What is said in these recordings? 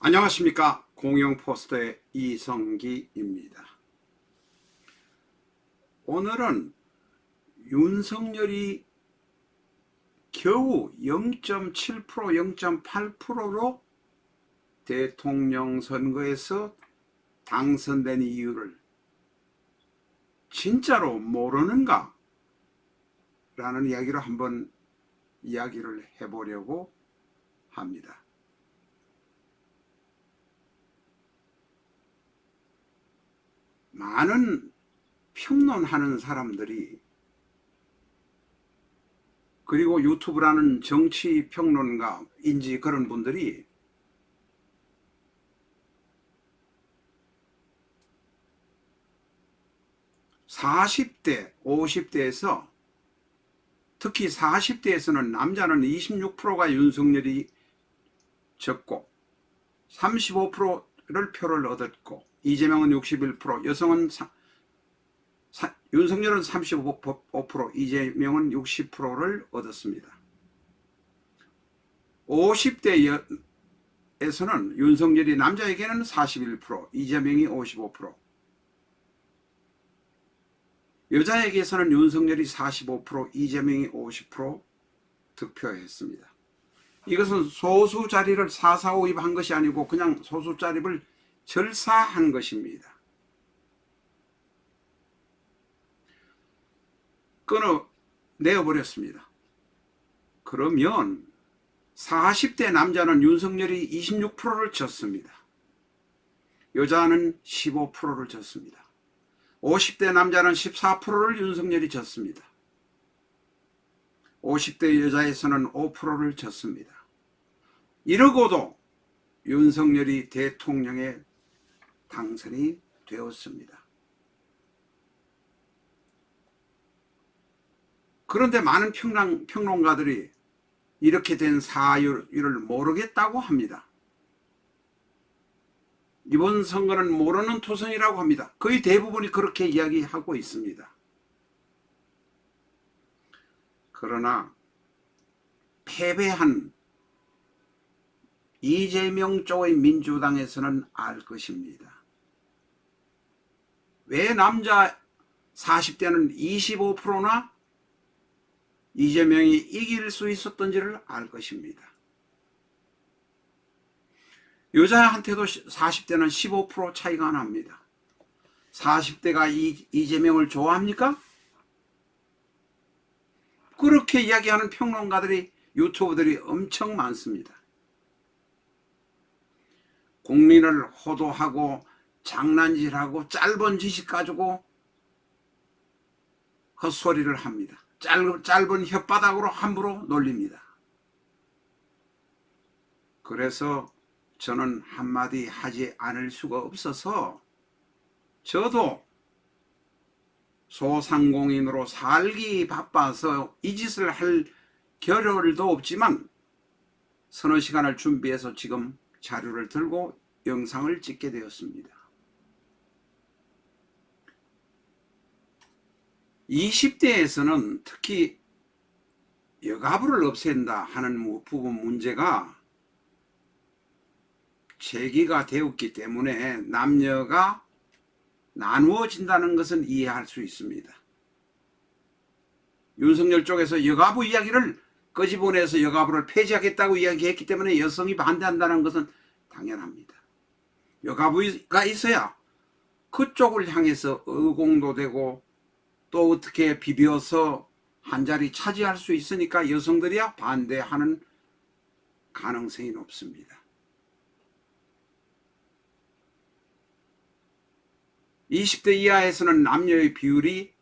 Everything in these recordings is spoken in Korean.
안녕하십니까. 공영포스터의 이성기입니다. 오늘은 윤석열이 겨우 0.7%, 0.8%로 대통령 선거에서 당선된 이유를 진짜로 모르는가? 라는 이야기로 한번 이야기를 해보려고 합니다. 많은 평론하는 사람들이, 그리고 유튜브라는 정치 평론가인지 그런 분들이 (40대) (50대에서) 특히 (40대에서는) 남자는 26%가 윤석열이 졌고 35%를 표를 얻었고 이재명은 61%, 여성은 윤석열은 35%, 이재명은 60%를 얻었습니다. 50대에서는 윤석열이 남자에게는 41%, 이재명이 55%, 여자에게서는 윤석열이 45%, 이재명이 50% 득표했습니다. 이것은 소수 자리를 사사오입한 것이 아니고 그냥 소수 자리를 절사한 것입니다. 끊어내어버렸습니다. 그러면 40대 남자는 윤석열이 26%를 졌습니다. 여자는 15%를 졌습니다. 50대 남자는 14%를 윤석열이 졌습니다. 50대 여자에서는 5%를 졌습니다. 이러고도 윤석열이 대통령에 당선이 되었습니다. 그런데 많은 평론가들이 이렇게 된 사유를 모르겠다고 합니다. 이번 선거는 모르는 투성이라고 합니다. 거의 대부분이 그렇게 이야기하고 있습니다. 그러나 패배한 이재명 쪽의 민주당에서는 알 것입니다. 왜 남자 40대는 25%나 이재명이 이길 수 있었던지를 알 것입니다. 여자한테도 40대는 15% 차이가 납니다. 40대가 이재명을 좋아합니까? 그렇게 이야기하는 평론가들이, 유튜버들이 엄청 많습니다. 국민을 호도하고 장난질하고 짧은 지식 가지고 헛소리를 합니다. 짧은 혓바닥으로 함부로 놀립니다. 그래서 저는 한마디 하지 않을 수가 없어서, 저도 소상공인으로 살기 바빠서 이 짓을 할 겨를도 없지만 서너 시간을 준비해서 지금 자료를 들고 영상을 찍게 되었습니다. 20대에서는 특히 여가부를 없앤다 하는 부분 문제가 제기가 되었기 때문에 남녀가 나누어진다는 것은 이해할 수 있습니다. 윤석열 쪽에서 여가부 이야기를 끄집어내서 여가부를 폐지하겠다고 이야기했기 때문에 여성이 반대한다는 것은 당연합니다. 여가부가 있어야 그쪽을 향해서 의공도 되고 또 어떻게 비벼서 한자리 차지할 수 있으니까 여성들이야 반대하는 가능성이 높습니다. 20대 이하에서는 남녀의 비율이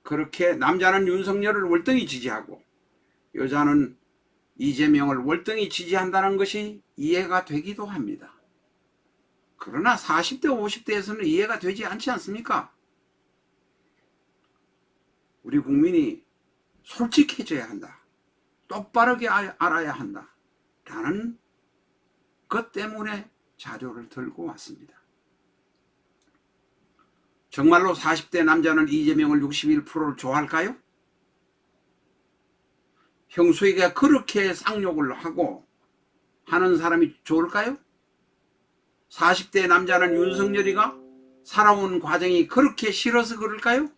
그렇게, 남자는 윤석열을 월등히 지지하고 여자는 이재명을 월등히 지지한다는 것이 이해가 되기도 합니다. 그러나 40대 50대에서는 이해가 되지 않지 않습니까? 우리 국민이 솔직해져야 한다, 똑바르게 알아야 한다 라는 것 때문에 자료를 들고 왔습니다. 정말로 40대 남자는 이재명을 61%를 좋아할까요? 형수에게 그렇게 쌍욕을 하고 하는 사람이 좋을까요? 40대 남자는 윤석열이가 살아온 과정이 그렇게 싫어서 그럴까요?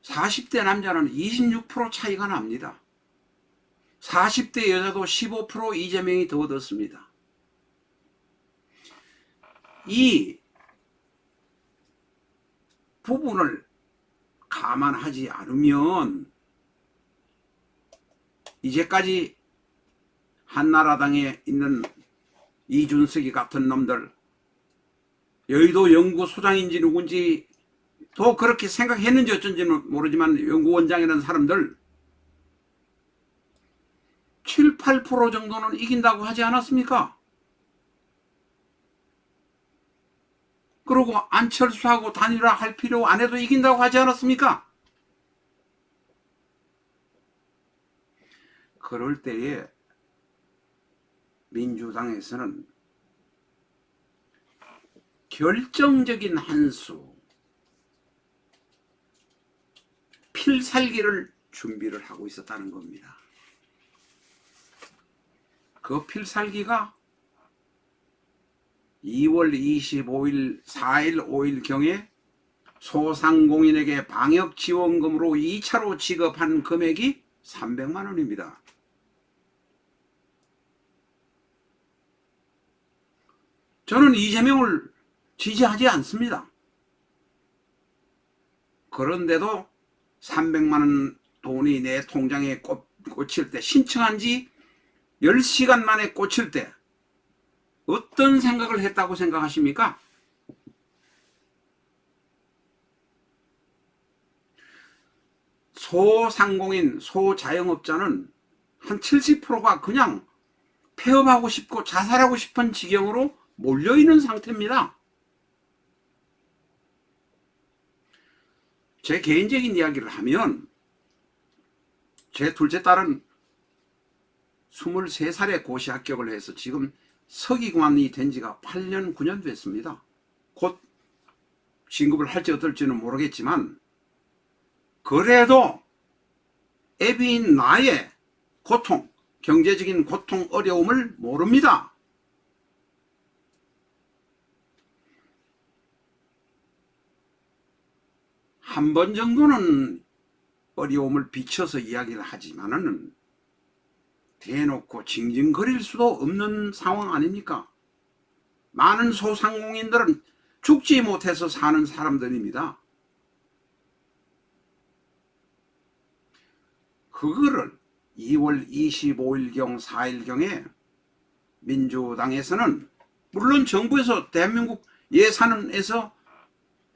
40대 남자는 26% 차이가 납니다. 40대 여자도 15% 이재명이 더 얻었습니다. 이 부분을 감안하지 않으면 이제까지 한나라당에 있는 이준석이 같은 놈들, 여의도 연구소장인지 누군지 또 그렇게 생각했는지 어쩐지는 모르지만 연구원장이라는 사람들 7, 8% 정도는 이긴다고 하지 않았습니까? 그리고 안철수하고 단일화할 필요 안 해도 이긴다고 하지 않았습니까? 그럴 때에 민주당에서는 결정적인 한 수, 필살기를 준비를 하고 있었다는 겁니다. 그 필살기가 2월 25일, 4일, 5일경에 소상공인에게 방역지원금으로 2차로 지급한 금액이 300만 원입니다. 저는 이재명을 지지하지 않습니다. 그런데도 300만 원 돈이 내 통장에 꽂힐 때, 신청한 지 10시간 만에 꽂힐 때 어떤 생각을 했다고 생각하십니까? 소상공인, 소자영업자는 한 70%가 그냥 폐업하고 싶고 자살하고 싶은 지경으로 몰려있는 상태입니다. 제 개인적인 이야기를 하면 제 둘째 딸은 23살에 고시 합격을 해서 지금 서기관이 된 지가 8년, 9년 됐습니다. 곧 진급을 할지 어떨지는 모르겠지만 그래도 애비인 나의 고통, 경제적인 고통, 어려움을 모릅니다. 한 번 정도는 어려움을 비춰서 이야기를 하지만은 대놓고 징징거릴 수도 없는 상황 아닙니까? 많은 소상공인들은 죽지 못해서 사는 사람들입니다. 그거를 2월 25일경 4일경에 민주당에서는 물론 정부에서 대한민국 예산에서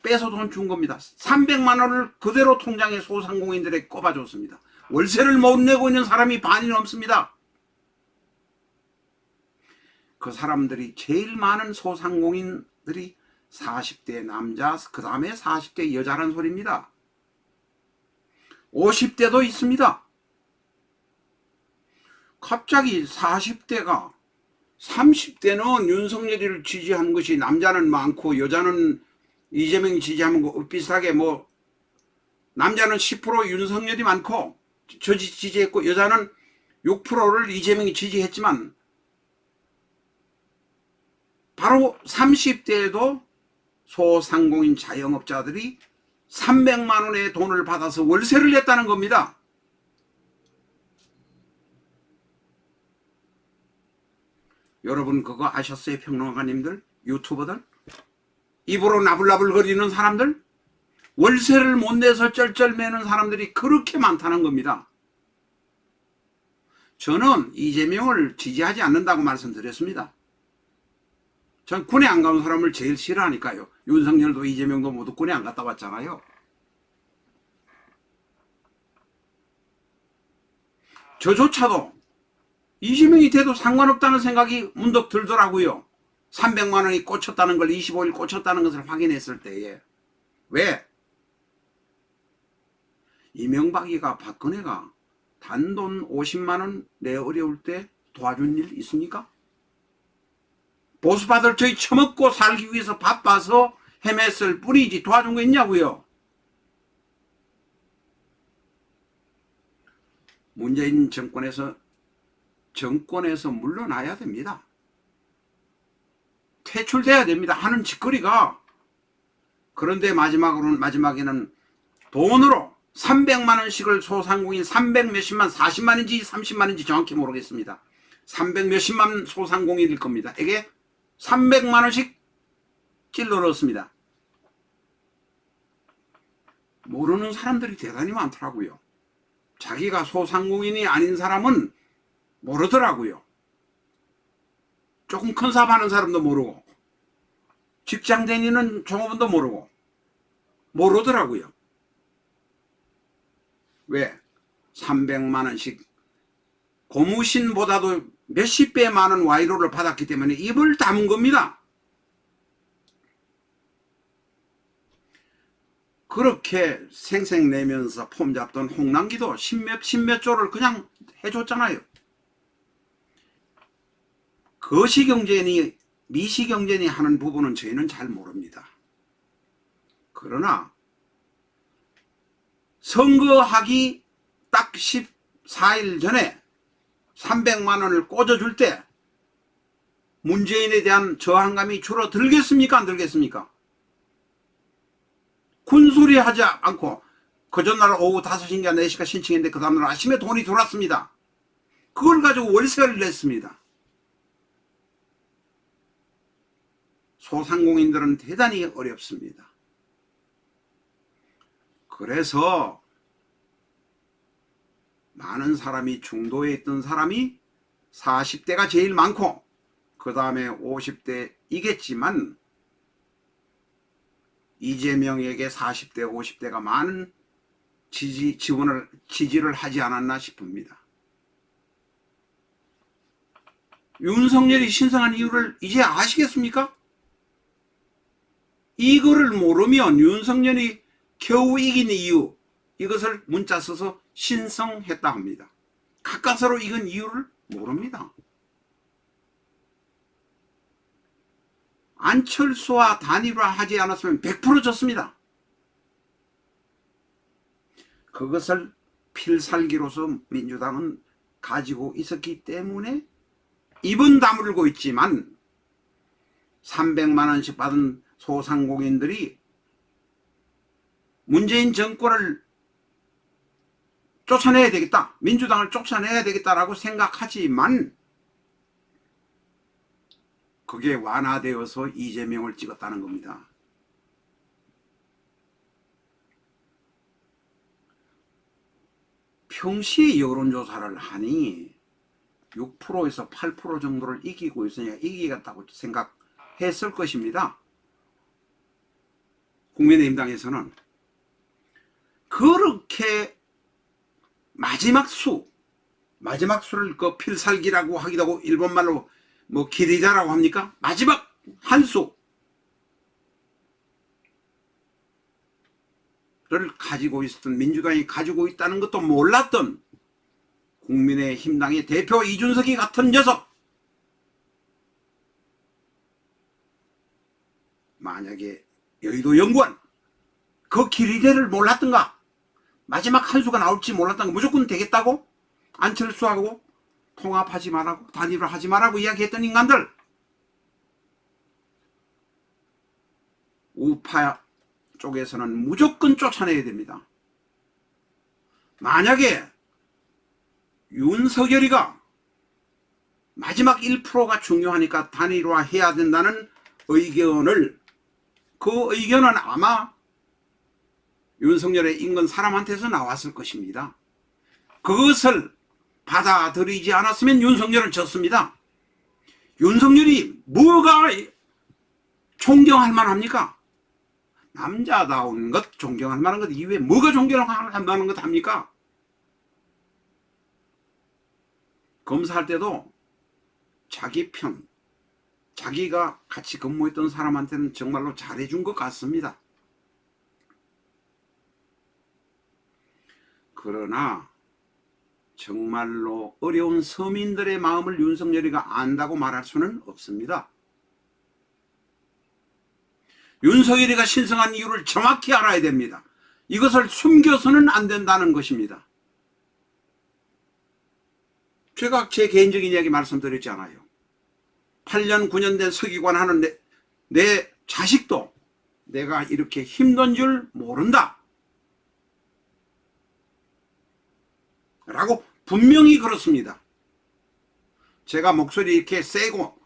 빼서 돈 준 겁니다. 300만 원을 그대로 통장에 소상공인들에게 꼽아줬습니다. 월세를 못 내고 있는 사람이 반이 넘습니다. 그 사람들이 제일 많은 소상공인들이 40대 남자, 그 다음에 40대 여자란 소리입니다. 50대도 있습니다. 갑자기 40대가 30대는 윤석열이를 지지한 것이 남자는 많고 여자는 이재명이 지지하는 거 비슷하게 뭐 남자는 10% 윤석열이 많고 저 지지했고 여자는 6%를 이재명이 지지했지만 바로 30대에도 소상공인 자영업자들이 300만 원의 돈을 받아서 월세를 냈다는 겁니다. 여러분 그거 아셨어요? 평론가님들, 유튜버들, 입으로 나불나불 거리는 사람들, 월세를 못 내서 쩔쩔매는 사람들이 그렇게 많다는 겁니다. 저는 이재명을 지지하지 않는다고 말씀드렸습니다. 전 군에 안 가는 사람을 제일 싫어하니까요. 윤석열도 이재명도 모두 군에 안 갔다 왔잖아요. 저조차도 이재명이 돼도 상관없다는 생각이 문득 들더라고요. 300만 원이 꽂혔다는 걸 25일 꽂혔다는 것을 확인했을 때에. 왜? 이명박이가 박근혜가 단돈 50만 원 내 어려울 때 도와준 일 있습니까? 보수받을 저희 처먹고 살기 위해서 바빠서 헤맸을 뿐이지 도와준 거 있냐고요. 문재인 정권에서 물러나야 됩니다. 퇴출돼야 됩니다. 하는 짓거리가. 그런데 마지막에는 돈으로 300만 원씩을 소상공인 300 몇십만 40만인지 30만인지 정확히 모르겠습니다. 300 몇십만 소상공인일 겁니다. 이게 300만 원씩 찔러 넣었습니다. 모르는 사람들이 대단히 많더라고요. 자기가 소상공인이 아닌 사람은 모르더라고요. 조금 큰 사업하는 사람도 모르고 직장 다니는 종업원도 모르더라고요. 왜? 300만 원씩 고무신보다도 몇십 배 많은 와이로를 받았기 때문에 입을 다문 겁니다. 그렇게 생색내면서 폼 잡던 홍남기도 십몇 조를 그냥 해줬잖아요. 거시경제니 미시경제니 하는 부분은 저희는 잘 모릅니다. 그러나 선거하기 딱 14일 전에 300만 원을 꽂아줄 때 문재인에 대한 저항감이 줄어들겠습니까? 안 들겠습니까? 군소리 하지 않고 그 전날 오후 5시인가 4시가 신청했는데 그 다음날 아침에 돈이 들어왔습니다. 그걸 가지고 월세를 냈습니다. 소상공인들은 대단히 어렵습니다. 그래서 많은 사람이 중도에 있던 사람이 40대가 제일 많고 그 다음에 50대이겠지만 이재명에게 40대 50대가 많은 지지를 하지 않았나 싶습니다. 윤석열이 신성한 이유를 이제 아시겠습니까? 이거를 모르면 윤석열이 겨우 이긴 이유, 이것을 문자 써서 신성했다 합니다. 가까스로 이긴 이유를 모릅니다. 안철수와 단일화하지 않았으면 100% 졌습니다. 그것을 필살기로서 민주당은 가지고 있었기 때문에 입은 다물고 있지만 300만 원씩 받은 소상공인들이 문재인 정권을 쫓아내야 되겠다, 민주당을 쫓아내야 되겠다라고 생각하지만 그게 완화되어서 이재명을 찍었다는 겁니다. 평시에 여론조사를 하니 6%에서 8% 정도를 이기고 있으니까 이기겠다고 생각했을 것입니다. 국민의힘당에서는 그렇게 마지막 수를 그 필살기라고 하기도 하고 일본말로 뭐 기리자라고 합니까? 마지막 한 수를 가지고 있었던, 민주당이 가지고 있다는 것도 몰랐던 국민의힘당의 대표 이준석이 같은 녀석, 만약에 여의도 연구원 그 기리대를 몰랐던가, 마지막 한 수가 나올지 몰랐던가, 무조건 되겠다고 안철수하고 통합하지 말라고, 단일화하지 말라고 이야기했던 인간들, 우파 쪽에서는 무조건 쫓아내야 됩니다. 만약에 윤석열이가 마지막 1%가 중요하니까 단일화해야 된다는 의견을, 그 의견은 아마 윤석열의 인근 사람한테서 나왔을 것입니다. 그것을 받아들이지 않았으면 윤석열은 졌습니다. 윤석열이 뭐가 존경할 만합니까? 남자다운 것, 존경할 만한 것 이외에 뭐가 존경할 만한 것 합니까? 검사할 때도 자기 편, 자기가 같이 근무했던 사람한테는 정말로 잘해준 것 같습니다. 그러나 정말로 어려운 서민들의 마음을 윤석열이가 안다고 말할 수는 없습니다. 윤석열이가 신성한 이유를 정확히 알아야 됩니다. 이것을 숨겨서는 안 된다는 것입니다. 제가 제 개인적인 이야기 말씀드렸지 않아요. 8년 9년 된 서기관 하는 내 자식도 내가 이렇게 힘든 줄 모른다 라고 분명히 그렇습니다. 제가 목소리 이렇게 세고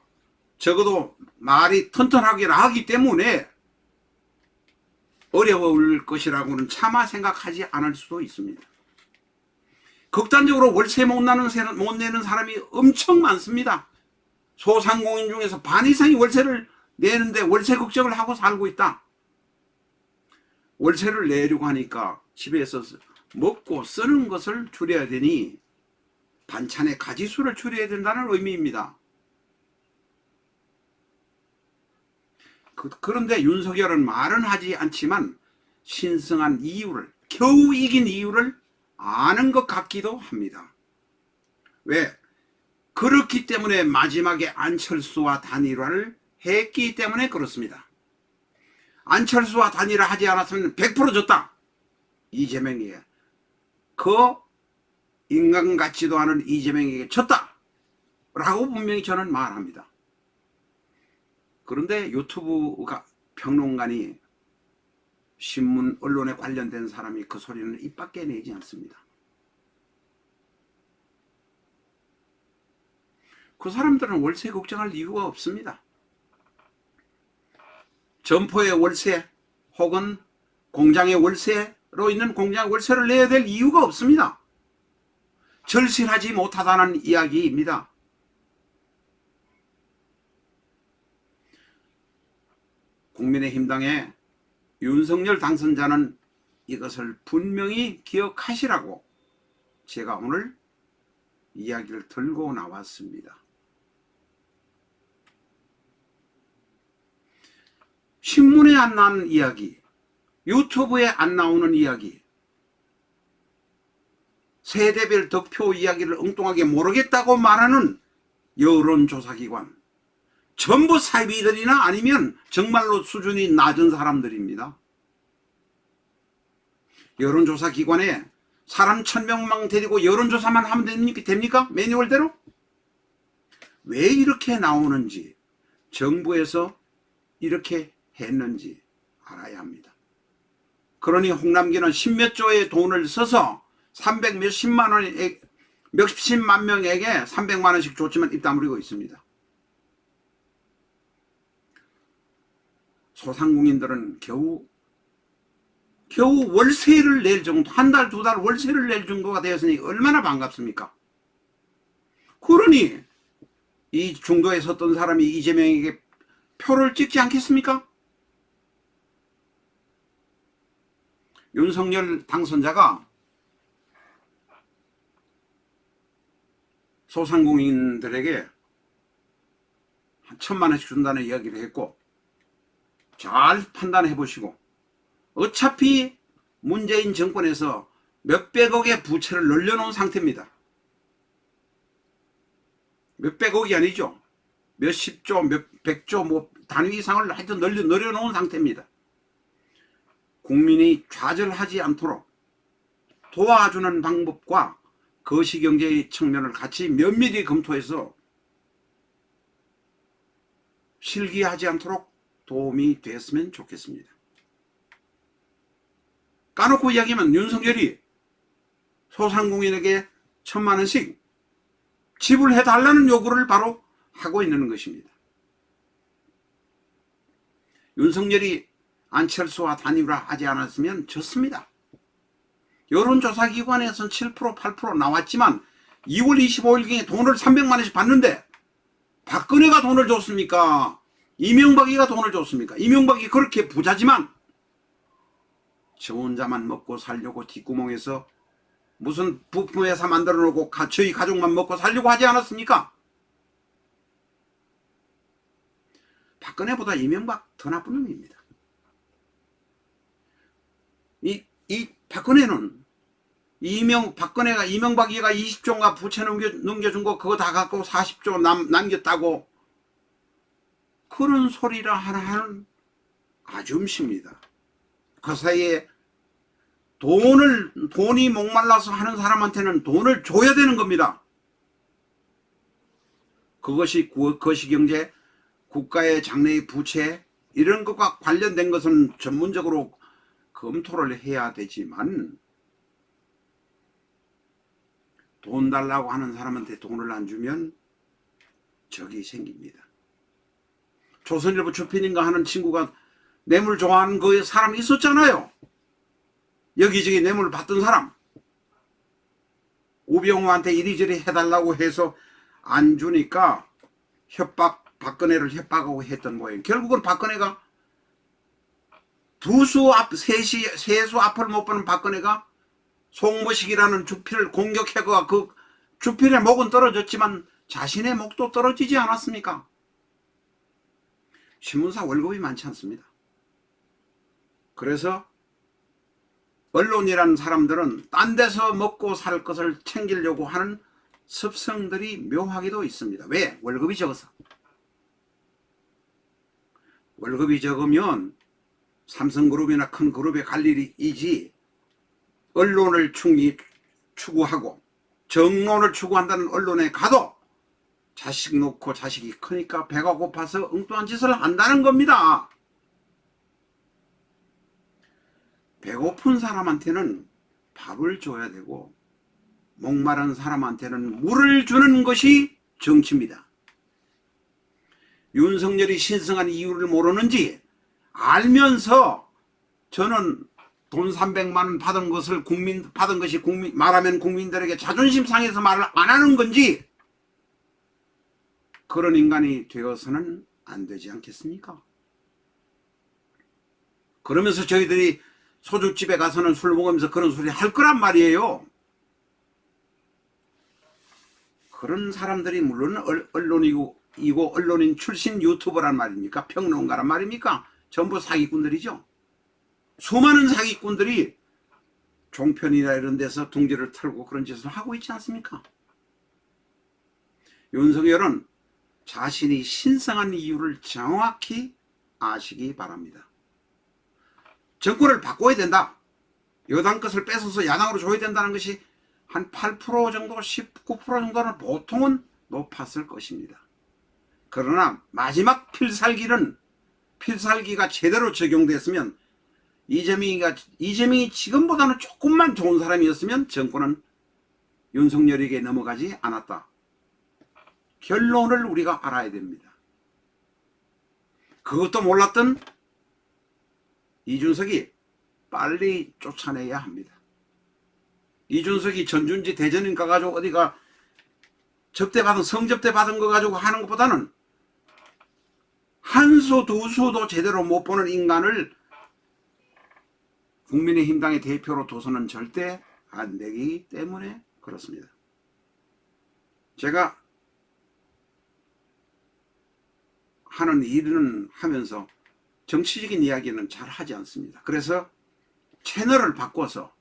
적어도 말이 튼튼하게 하기 때문에 어려울 것이라고는 차마 생각하지 않을 수도 있습니다. 극단적으로 월세 못 내는 사람이 엄청 많습니다. 소상공인 중에서 반 이상이 월세를 내는데 월세 걱정을 하고 살고 있다. 월세를 내려고 하니까 집에서 먹고 쓰는 것을 줄여야 되니 반찬의 가지수를 줄여야 된다는 의미입니다. 그런데 윤석열은 말은 하지 않지만 신성한 이유를, 겨우 이긴 이유를 아는 것 같기도 합니다. 왜? 그렇기 때문에 마지막에 안철수와 단일화를 했기 때문에 그렇습니다. 안철수와 단일화 하지 않았으면 100% 졌다. 이재명에게. 그 인간 같지도 않은 이재명에게 졌다. 라고 분명히 저는 말합니다. 그런데 유튜브가 평론가니 신문, 언론에 관련된 사람이 그 소리는 입 밖에 내지 않습니다. 그 사람들은 월세 걱정할 이유가 없습니다. 점포의 월세 혹은 공장의 월세로 있는 공장 월세를 내야 될 이유가 없습니다. 절실하지 못하다는 이야기입니다. 국민의힘당의 윤석열 당선자는 이것을 분명히 기억하시라고 제가 오늘 이야기를 들고 나왔습니다. 신문에 안 나오는 이야기, 유튜브에 안 나오는 이야기, 세대별 득표 이야기를 엉뚱하게 모르겠다고 말하는 여론조사기관, 전부 사이비들이나 아니면 정말로 수준이 낮은 사람들입니다. 여론조사기관에 사람 1000명만 데리고 여론조사만 하면 됩니까? 매뉴얼대로? 왜 이렇게 나오는지, 정부에서 이렇게 했는지 알아야 합니다. 그러니 홍남기는 10몇 조의 돈을 써서 300 몇십만 원에 몇십만 명에게 300만 원씩 줬지만 입 다물고 있습니다. 소상공인들은 겨우 월세를 낼 정도, 한 달, 두 달 월세를 낼 정도가 되었으니 얼마나 반갑습니까? 그러니 이 중도에 섰던 사람이 이재명에게 표를 찍지 않겠습니까? 윤석열 당선자가 소상공인들에게 한 1000만 원씩 준다는 이야기를 했고, 잘 판단해 보시고, 어차피 문재인 정권에서 몇백억의 부채를 늘려놓은 상태입니다. 몇백억이 아니죠. 몇십조, 몇백조, 뭐 단위 이상을 하여튼 늘려놓은 상태입니다. 국민이 좌절하지 않도록 도와주는 방법과 거시경제의 측면을 같이 면밀히 검토해서 실기하지 않도록 도움이 됐으면 좋겠습니다. 까놓고 이야기하면 윤석열이 소상공인에게 1000만 원씩 지불해달라는 요구를 바로 하고 있는 것입니다. 윤석열이 안철수와 단일화 하지 않았으면 졌습니다. 여론조사기관에서는 7%, 8% 나왔지만 2월 25일경에 돈을 300만 원씩 받는데 박근혜가 돈을 줬습니까? 이명박이가 돈을 줬습니까? 이명박이 그렇게 부자지만 저 혼자만 먹고 살려고 뒷구멍에서 무슨 부품회사 만들어 놓고 저희 가족만 먹고 살려고 하지 않았습니까? 박근혜보다 이명박 더 나쁜 놈입니다. 이 박근혜는 박근혜가 이명박이가 20조인가 부채 넘겨준 거 그거 다 갖고 40조 남겼다고 그런 소리를 하는 아줌씨입니다. 그 사이에 돈이 목말라서 하는 사람한테는 돈을 줘야 되는 겁니다. 그것이 거시경제, 국가의 장래의 부채 이런 것과 관련된 것은 전문적으로 검토를 해야 되지만 돈 달라고 하는 사람한테 돈을 안 주면 적이 생깁니다. 조선일보 주필인가 하는 친구가 뇌물 좋아하는 그 사람이 있었잖아요. 여기저기 뇌물 받던 사람. 우병우한테 이리저리 해달라고 해서 안 주니까 박근혜를 협박하고 했던 모양. 결국은 박근혜가 세수 앞을 못 보는 박근혜가 송무식이라는 주필을 공격해가 그 주필의 목은 떨어졌지만 자신의 목도 떨어지지 않았습니까? 신문사 월급이 많지 않습니다. 그래서 언론이라는 사람들은 딴 데서 먹고 살 것을 챙기려고 하는 습성들이 묘하게도 있습니다. 왜? 월급이 적어서. 월급이 적으면 삼성그룹이나 큰 그룹에 갈 일이지 언론을 추구하고 정론을 추구한다는 언론에 가도 자식 놓고 자식이 크니까 배가 고파서 엉뚱한 짓을 한다는 겁니다. 배고픈 사람한테는 밥을 줘야 되고 목마른 사람한테는 물을 주는 것이 정치입니다. 윤석열이 신성한 이유를 모르는지 알면서 저는 돈 300만 원 받은 것이 말하면 국민들에게 자존심 상해서 말을 안 하는 건지 그런 인간이 되어서는 안 되지 않겠습니까? 그러면서 저희들이 소주집에 가서는 술 먹으면서 그런 소리 할 거란 말이에요. 그런 사람들이 물론 언론인 출신 유튜버란 말입니까? 평론가란 말입니까? 전부 사기꾼들이죠. 수많은 사기꾼들이 종편이나 이런 데서 둥지를 털고 그런 짓을 하고 있지 않습니까? 윤석열은 자신이 신성한 이유를 정확히 아시기 바랍니다. 정권을 바꿔야 된다. 여당 것을 뺏어서 야당으로 줘야 된다는 것이 한 8% 정도, 19% 정도는 보통은 높았을 것입니다. 그러나 마지막 필살기가 제대로 적용됐으면 이재명이 지금보다는 조금만 좋은 사람이었으면 정권은 윤석열에게 넘어가지 않았다. 결론을 우리가 알아야 됩니다. 그것도 몰랐던 이준석이 빨리 쫓아내야 합니다. 이준석이 전준지 대전인 가가지고 어디가 성접대 받은 거 가지고 하는 것보다는 한 수 두 수도 제대로 못 보는 인간을 국민의힘당의 대표로 둬서는 절대 안 되기 때문에 그렇습니다. 제가 하는 일은 하면서 정치적인 이야기는 잘 하지 않습니다. 그래서 채널을 바꿔서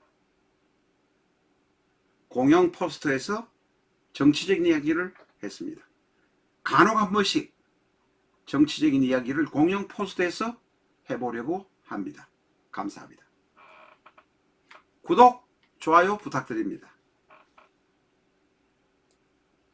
공영 포스터에서 정치적인 이야기를 했습니다. 간혹 한 번씩 정치적인 이야기를 공영 포스터에서 해보려고 합니다. 감사합니다. 구독, 좋아요 부탁드립니다.